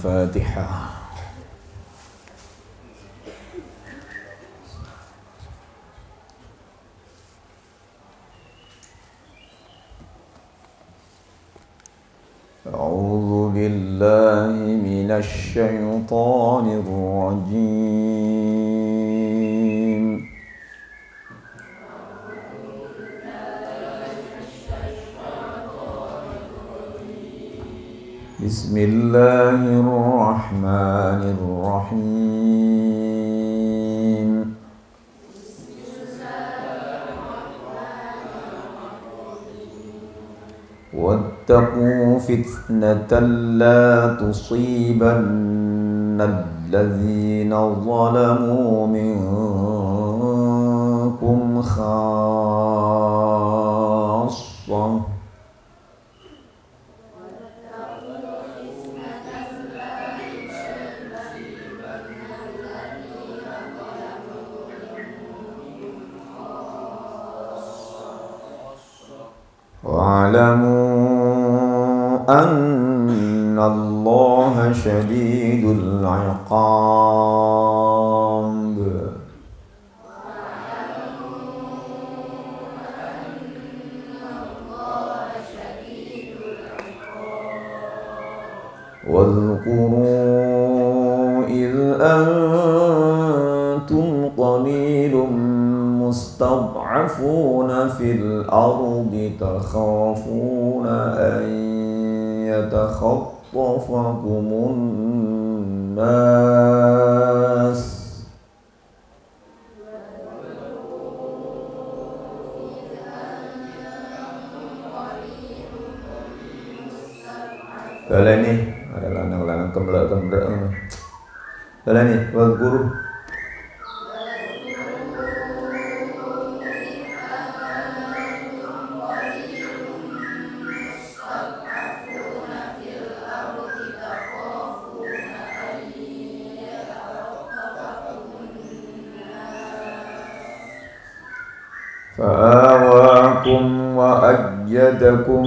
الفاتحة. أعوذ بالله من الشيطان الرجيم. بسم الله الرحمن الرحيم. واتقوا فتنة لا تصيبن الذين ظلموا منكم خاصة. واعلموا أن الله شديد العقاب. واذكروا إذ أنتم قليل مستضعفون في الأرض تخافون أن يتخطفكم الناس Dalam ini ada lanang-lanang kemlek-kemlek. Dalam ini wal-guru. فآواكم وأيدكم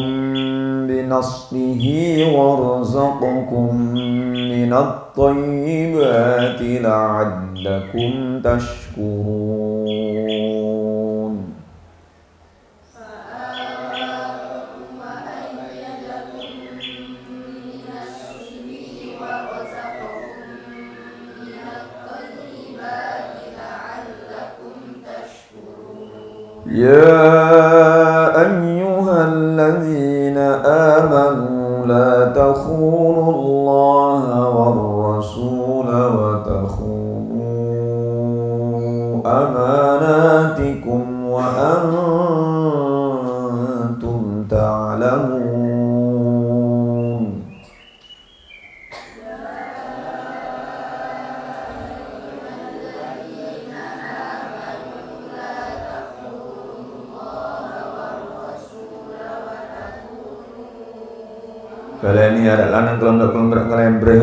بنصره ورزقكم من الطيبات لعلكم تشكرون. يا أيها الذين آمنوا لا تخونوا الله والرسول وتخونوا أماناتكم وأنتم تعلمون. Kalian ini ada lanang kelombrok-kelombrok ngelembreh.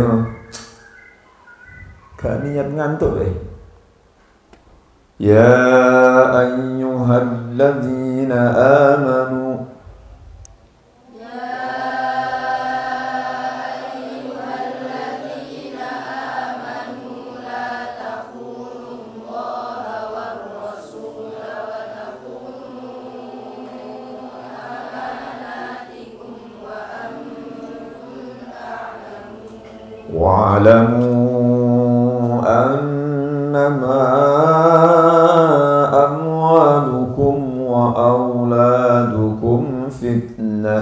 Gak niat ngantuk deh. Ya ayyuhalladzina amanu. واعلموا أنما أموالكم وأولادكم فتنة.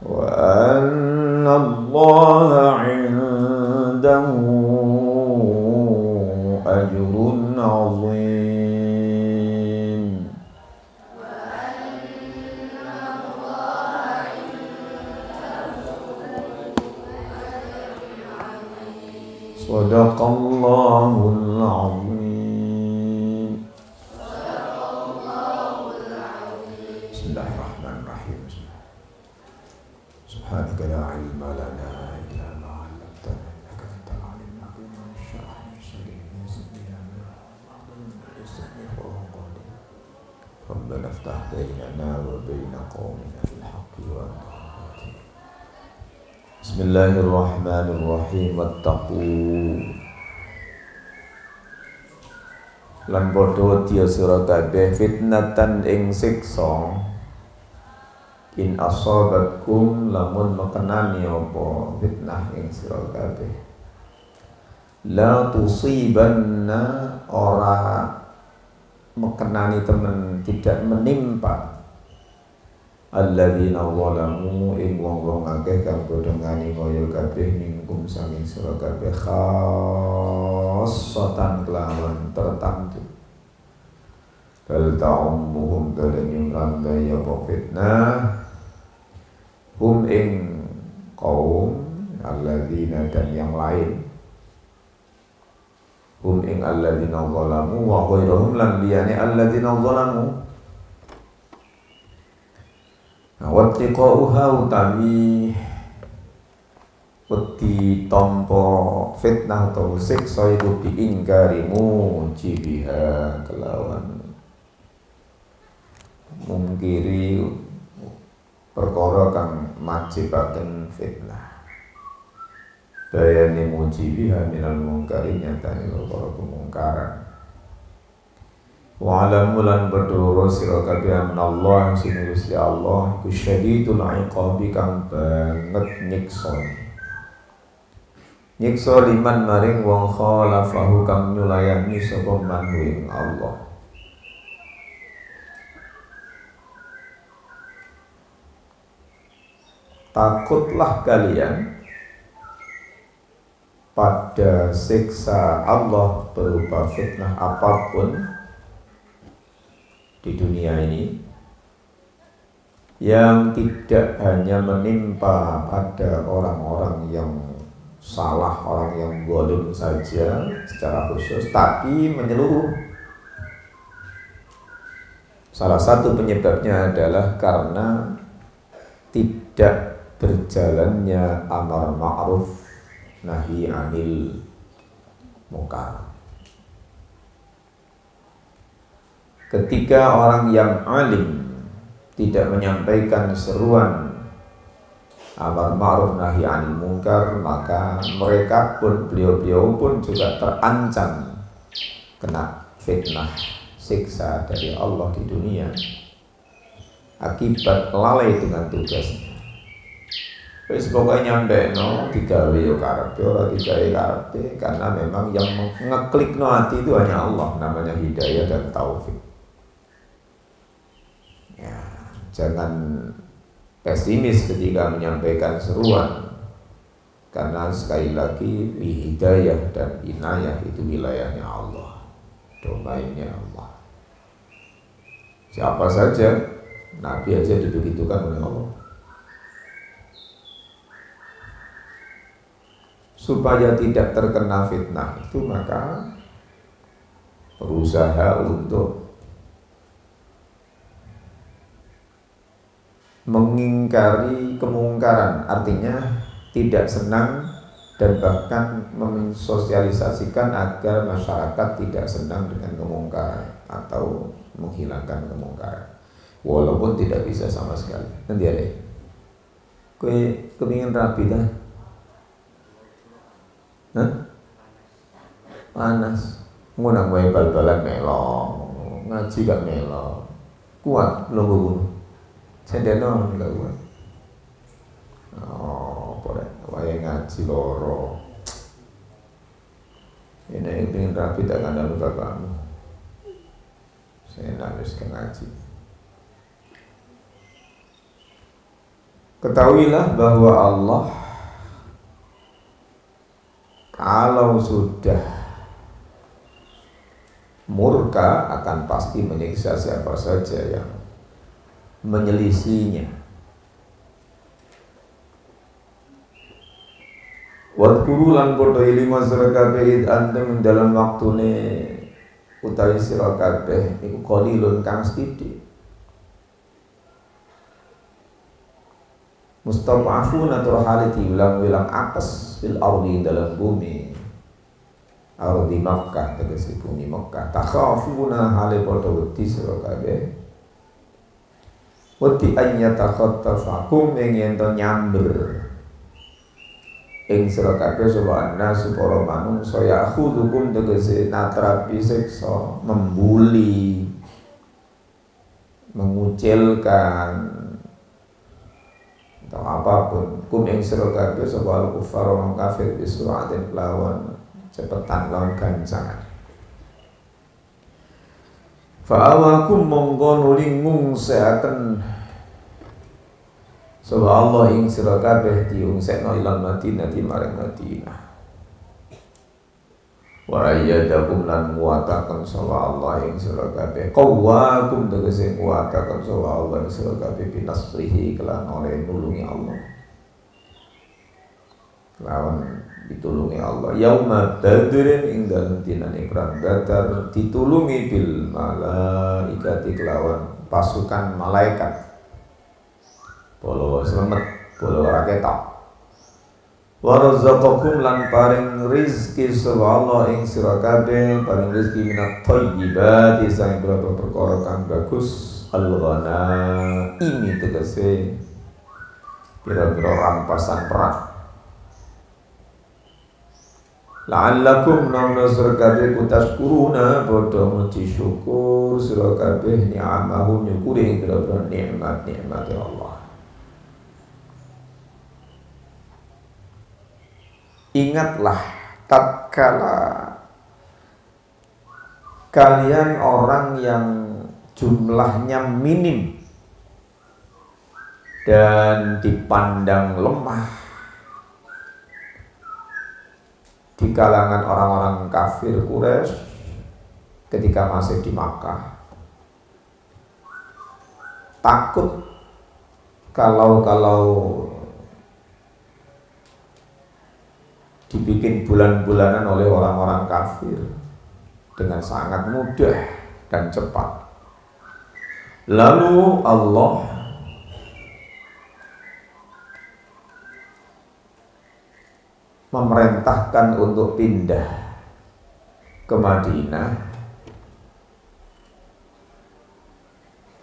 وأن الله عنده أجر عظيم. صدق الله العظيم. بسم الله الرحمن الرحيم. سبحانك لا علم لنا إلا ما علمتنا إنك أنت العليم الحكيم. ربنا افتح بيننا وبين قومنا بالحق وأنت بسم الله الرحمن الرحيم wattaqu lan padha wedya sira kabeh fitnatan ing siksa in asabatkum lamun mekenani apa fitnah ing sira kabeh la tusibanna ora mekenani temen tidak menimpa alladzina zalamu ing wong-wong akeh kang padha ngani kaya kabeh minkum sanging sira kabeh khassatan kelawan tertentu bal ta'ummuhum dalem rambai apa fitnah hum ing kaum alladzina dan yang lain hum ing alladzina zalamu wa ghairuhum lan liyane alladzina zalamu wattiqauha utawi wedi tampa fitnah atau siksa iku diingkarimu jibiha kelawan mungkiri perkara kang majibaken fitnah bayani mujibiha minal mungkari nyatani perkara kemungkaran wa alamulan berdoro sira kabeh Allah sing Gusti Allah iku syadidul iqabi kang banget nyiksa liman maring wong khalafahu kang nyulayani sapa man ing Allah takutlah kalian pada siksa Allah berupa fitnah apapun di dunia ini yang tidak hanya menimpa pada orang-orang yang salah, orang yang zalim saja secara khusus, tapi menyeluruh. Salah satu penyebabnya adalah karena tidak berjalannya amar ma'ruf nahi anil munkar. Ketika orang yang alim tidak menyampaikan seruan amar ma'ruf nahi anil munkar, maka mereka pun, beliau-beliau pun juga terancam kena fitnah siksa dari Allah di dunia akibat lalai dengan tugasnya. Wis pokoknya nyampe digawe yo karepe ora digawe karepe, karena memang yang ngeklikno hati itu hanya Allah, namanya hidayah dan taufik. Ya, jangan pesimis ketika menyampaikan seruan, karena sekali lagi hidayah dan inayah itu wilayahnya Allah, domainnya Allah. Siapa saja, Nabi aja dibegitukan oleh Allah. Supaya tidak terkena fitnah itu, maka berusaha untuk mengingkari kemungkaran, artinya tidak senang dan bahkan mensosialisasikan agar masyarakat tidak senang dengan kemungkaran atau menghilangkan kemungkaran, walaupun tidak bisa sama sekali. Nanti ada, kue kepingin rapi dah. Panas, ngunang wae bal-balan melo, ngaji gak melo, kuat lungguh gunung, cendeno gak kuat. Oh, boleh, wae ngaji loro. Ini pengen rapi tak kandang bapakmu. Saya nangis ke ngaji. Ketahuilah bahwa Allah kalau sudah murka akan pasti menyiksa siapa saja yang menyelisihinya. Wadkuru lan padha eling sira kabeh antum dalam waktune utawi sira kabeh iku qalilun kang sithik. Mustad'afuna tur hale diulang-ulang apes fil ardi dalam bumi. Ardi Makkah tegese bumi Makkah. Takhafuna hale padha wedi sira kabeh Wedi anyata khattafakum ing ento nyamber ing sira kabeh sapa nasu para manungsa ya khudukum tegese natrapi siksa membuli mengucilkan atau apapun kum ing sira kabeh sapa al kufar orang kafir bisuratin lawan cepetan lawan gancangan fa'awakum mongko nuli ngungseaken sapa Allah ing sira kabeh diungsekno ilal Madinah di maring Madinah wa ayyadakum lan nguataken sapa Allah ing sira kabeh qawwakum tegese nguataken sapa Allah ing sira kabeh binasrihi kelan oleh nulungi Allah lawan ditulungi Allah yauma badrin ing dalem dinane perang Badar ditulungi bil malaikati kelawan pasukan malaikat bolo selamat bolo raketok warzaqakum lan paring rizki sapa Allah ing sira kabeh paring rizki minat thayyibati sang berapa perkara kang bagus al-ghana ini tegese pira-pira rampasan perang la'allakum nasr kabeh kutashkuruna padha muji syukur sira kabeh ni'amahu nyukuri ing pira-pira nikmat-nikmat Allah. Ingatlah tatkala kalian orang yang jumlahnya minim dan dipandang lemah di kalangan orang-orang kafir Quraisy ketika masih di Makkah. Takut kalau dibikin bulan-bulanan oleh orang-orang kafir dengan sangat mudah dan cepat. Lalu Allah memerintahkan untuk pindah ke Madinah.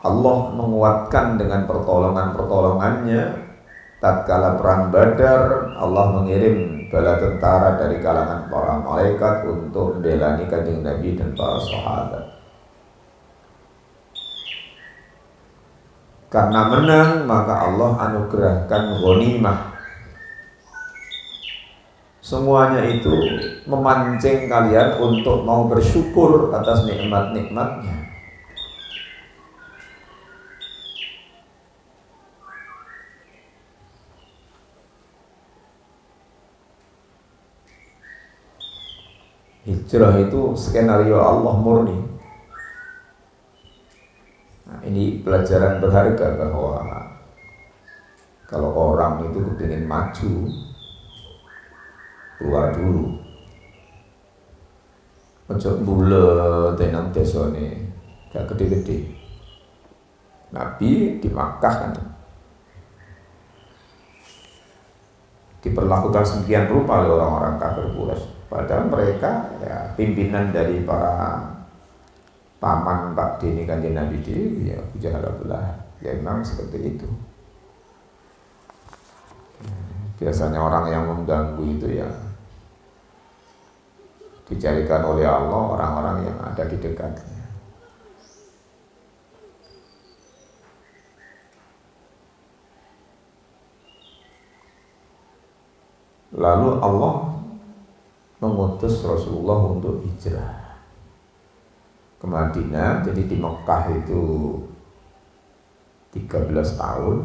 Allah menguatkan dengan pertolongan-pertolongannya. Tatkala perang Badar, Allah mengirim bala tentara dari kalangan para malaikat untuk membelani Kanjeng Nabi dan para sahabat. Karena menang, maka Allah anugerahkan ghanimah. Semuanya itu memancing kalian untuk mau bersyukur atas nikmat-nikmatnya. Hijrah itu skenario Allah murni. Nah, ini pelajaran berharga bahwa kalau orang itu kepingin maju, keluar dulu. Ojo bulet nang desane, gak gede-gede. Nabi di Makkah kan diperlakukan sekian rupa oleh orang-orang kafir Quraisy. Padahal mereka ya pimpinan dari para paman Pak Dini Kanjeng Nabi di ya Abu Jahal ya memang seperti itu. Biasanya orang yang mengganggu itu ya dicarikan oleh Allah orang-orang yang ada di dekatnya. Lalu Allah mengutus Rasulullah untuk hijrah ke Madinah. Jadi di Mekah itu 13 tahun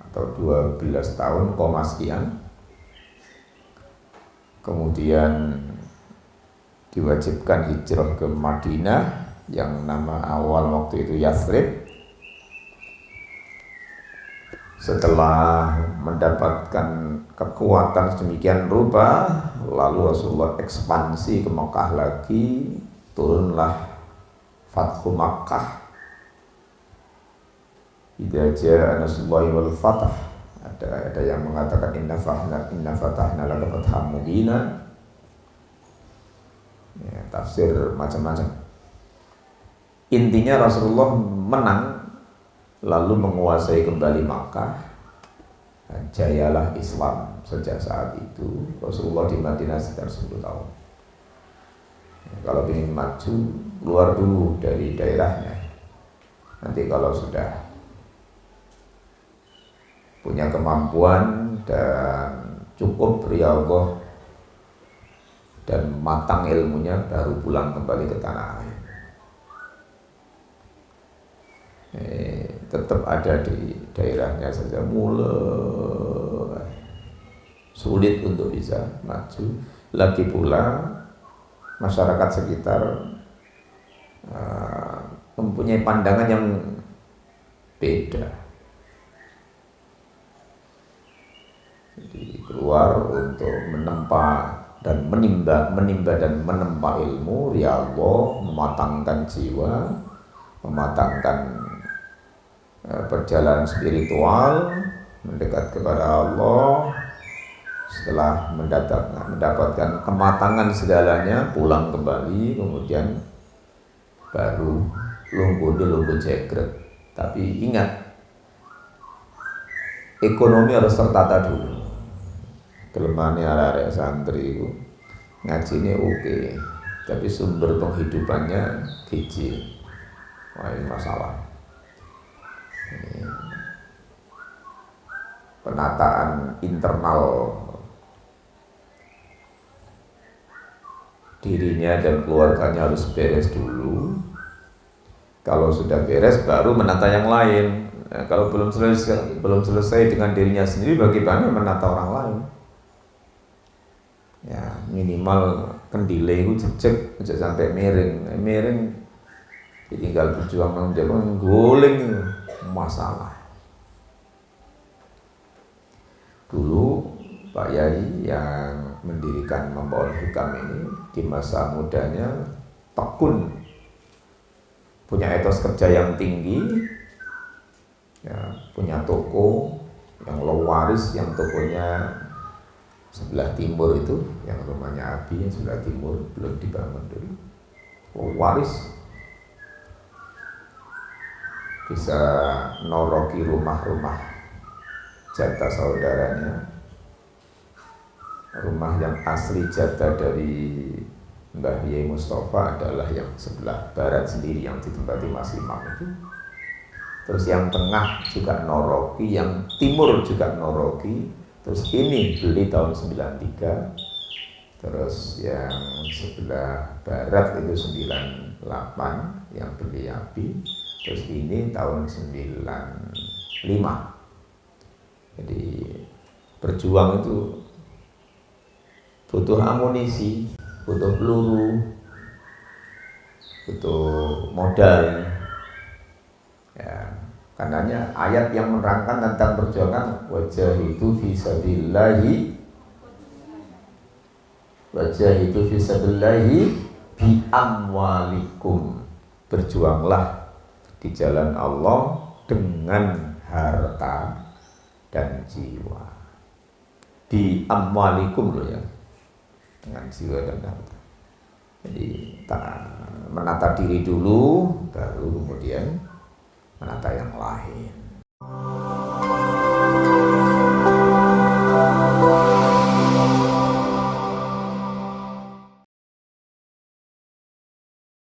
atau 12 tahun koma sekian. Kemudian diwajibkan hijrah ke Madinah yang nama awal waktu itu Yathrib. Setelah mendapatkan kekuatan sedemikian rupa, lalu Rasulullah ekspansi ke Makkah lagi, turunlah Fathu Makkah. Idza jaa nasrullahi wal fath. Ada yang mengatakan inna fatahna laka fatham mubina. Ya, tafsir macam-macam. Intinya Rasulullah menang, lalu menguasai kembali Makkah. Jayalah Islam sejak saat itu. Rasulullah di Madinah sekitar 10 tahun. Kalau ingin maju, keluar dulu dari daerahnya. Nanti kalau sudah punya kemampuan dan cukup riyadhah dan matang ilmunya, baru pulang kembali ke tanah air. Tetap ada di daerahnya saja, mulai sulit untuk bisa maju. Lagi pula masyarakat sekitar mempunyai pandangan yang beda. Jadi keluar untuk menempa dan menimba dan menempa ilmu riyadhah, mematangkan jiwa, mematangkan perjalanan spiritual, mendekat kepada Allah. Setelah mendapatkan kematangan segalanya, pulang kembali, kemudian baru lungguh jegret. Tapi ingat, ekonomi harus tertata dulu. Kelemahannya arek santri itu ngaji ini oke, tapi sumber penghidupannya kecil. Wah, ini masalah. Penataan internal dirinya dan keluarganya harus beres dulu. Kalau sudah beres baru menata yang lain. Nah, kalau belum selesai dengan dirinya sendiri, bagaimana menata orang lain? Ya minimal kendile itu jejak sampai miring ditinggal berjuang guling masalah. Dulu Pak Yai yang mendirikan Membaur Hikam ini di masa mudanya tekun, punya etos kerja yang tinggi, ya, punya toko yang waris, yang tokonya sebelah timur itu, yang rumahnya Abi yang sebelah timur belum dibangun dulu, waris, bisa noroki rumah-rumah jatah saudaranya. Rumah yang asli jatah dari Mbah Yai Mustafa adalah yang sebelah barat sendiri yang ditempati Mas Imam itu. Terus yang tengah juga noroki, yang timur juga noroki. Terus ini beli tahun 93. Terus yang sebelah barat itu 98 yang beli Abi. Terus ini tahun 95. Jadi berjuang itu butuh amunisi, butuh peluru, butuh modal. Ya, karenanya ayat yang menerangkan tentang perjuangan wajahidu fisabilillahi bi amwalikum, berjuanglah di jalan Allah dengan harta dan jiwa. Bi amwalikum loh ya, dengan jiwa dan harta. Jadi menata diri dulu, baru kemudian menata yang lain.